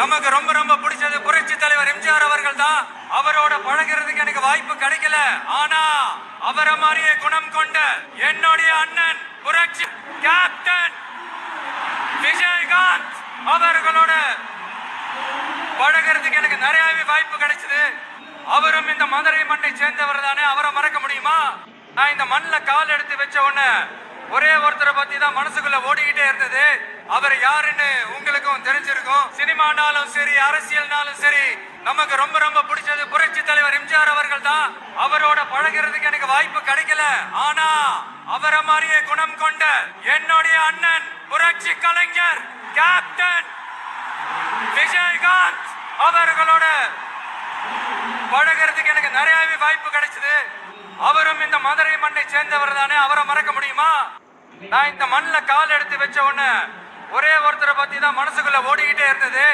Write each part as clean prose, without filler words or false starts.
நமக்கு ரொம்ப ரொம்ப பிடிச்சது புரட்சி தலைவர் எம்ஜிஆர் அவர்கள் தான். அவரோட பழகிறதுக்கு எனக்கு வாய்ப்பு கிடைக்கல. ஆனா அவரை மாதிரியே குணம் கொண்ட என்னுடைய அண்ணன் புரட்சி கேப்டன் விஜயகாந்த் அவர்களோட பழகிறதுக்கு எனக்கு நிறையவே வாய்ப்பு கிடைச்சது. அவரும் இந்த மதுரை மண்ணை சேர்ந்தவர் தானே, அவரை மறக்க முடியுமா? நான் இந்த மண்ணில் கால் எடுத்து வச்ச உடனே ஒரே ஒருத்தரை பத்தி தான் மனசுக்குள்ள ஓடிக்கிட்டே இருந்தது. அவர் யாருன்னு உங்களுக்கும் தெரிஞ்சிருக்கும். சினிமானாலும் சரி, அரசியல்னாலும் சரி, நமக்கு ரொம்ப ரொம்ப பிடிச்சது புரட்சி தலைவர் எம்ஜிஆர் அவர்கள் தான். அவரோட பழகிறதுக்கு எனக்கு வாய்ப்பு கிடைக்கல. ஆனா அவரை மாதிரியே குணம் கொண்ட என்னுடைய அண்ணன் புரட்சி கலைஞர் கேப்டன் விஜயகாந்த் அவர்களோட பழகிறதுக்கு எனக்கு நிறையவே வாய்ப்பு கிடைச்சது. அவரும் இந்த மதுரை மண்ணை சேர்ந்தவர் தானே, அவரை மறக்க முடியுமா? நான் இந்த மண்ணில் கால் எடுத்து வச்ச உடனே ஒரே ஒருத்தரை பத்தி தான் மனசுக்குள்ள ஓடிக்கிட்டே இருந்தது.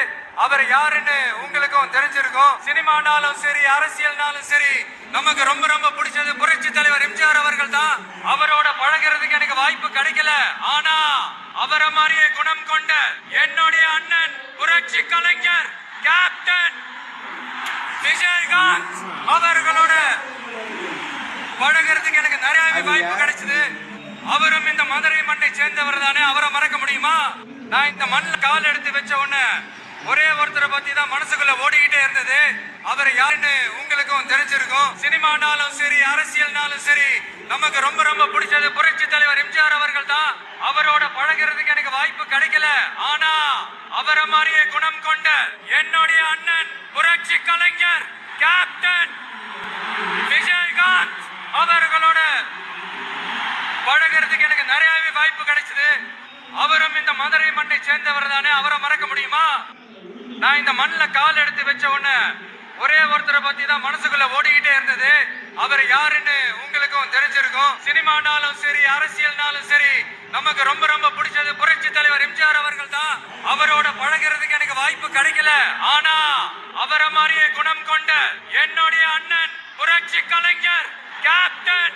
அவர் யாருன்னு உங்களுக்கும் தெரிஞ்சிருக்கும். சினிமானாலும் சரி, அரசியல்னாலும் சரி, நமக்கு ரொம்ப ரொம்ப பிடிச்சது புரட்சி தலைவர் எம்ஜிஆர் அவர்கள் தான். அவரோட பழகிறதுக்கு எனக்கு வாய்ப்பு கிடைக்கல. ஆனா அவரை மாதிரியே குணம் கொண்ட என்னுடைய அண்ணன் புரட்சி கலைஞர் கேப்டன் விஜயகாந்த் அவர்களோட பழகிறதுக்கு எனக்கு நிறையவே வாய்ப்பு கிடைச்சது. அவரும் இந்த மதுரை மண்ணை சேர்ந்தவர் தானே, அவரை மறக்க முடியுமா? நான் இந்த மண்ணில் கால் எடுத்து வச்ச உடனே ஒரே ஒருத்தரை பத்தி தான் மனசுக்குள்ள ஓடிக்கிட்டே இருந்தது. அவர் யாருன்னு உங்களுக்கும் தெரிஞ்சிருக்கும். சினிமானாலும் சரி, அரசியல்னாலும் சரி, நமக்கு ரொம்ப ரொம்ப பிடிச்சது புரட்சி தலைவர் எம்ஜிஆர் அவர்கள் தான். அவரோட பழகிறதுக்கு எனக்கு வாய்ப்பு கிடைக்கல. ஆனா அவரை மாதிரியே குணம் கொண்ட என்னுடைய அண்ணன் புரட்சி கலைஞர் கேப்டன் விஜயகாந்த் அவர்களோட பழகிறதுக்கு எனக்கு நிறையவே வாய்ப்பு கிடைச்சது. அவரும் இந்த மதுரை மண்ணை சேர்ந்தவர் தானே, அவரை மறக்க முடியுமா? நான் இந்த மண்ணில் கால் எடுத்து வச்ச உடனே ஒரே ஒருத்தரை பத்தி தான் மனசுக்குள்ள ஓடிக்கிட்டே இருந்தது. அவர் யாருன்னு உங்களுக்கும் தெரிஞ்சிருக்கும். சினிமானாலும் சரி, அரசியல்னாலும் சரி, நமக்கு ரொம்ப ரொம்ப பிடிச்சது புரட்சி தலைவர் எம்ஜிஆர் அவர்கள் தான். அவரோட பழகிறதுக்கு எனக்கு வாய்ப்பு கிடைக்கல. ஆனா அவரை மாதிரியே குணம் கொண்ட என்னுடைய அண்ணன் புரட்சி கலைஞர் கேப்டன்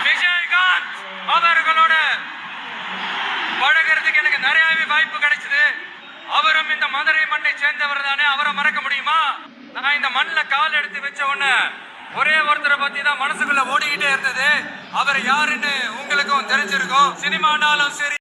விஜயகாந்த் அவர்களோட பழகிறதுக்கு எனக்கு நிறையவே வாய்ப்பு கிடைச்சது. அவரும் இந்த மதுரை மண்ணை சேர்ந்தவர் தானே, அவரை மறக்க முடியுமா? நான் இந்த மண்ணில் கால் எடுத்து வச்ச உடனே ஒரே ஒருத்தரை பத்தி தான் மனசுக்குள்ள ஓடிக்கிட்டே இருந்தது. அவர் யாருன்னு உங்களுக்கும் தெரிஞ்சிருக்கும். சினிமானாலும் சரி,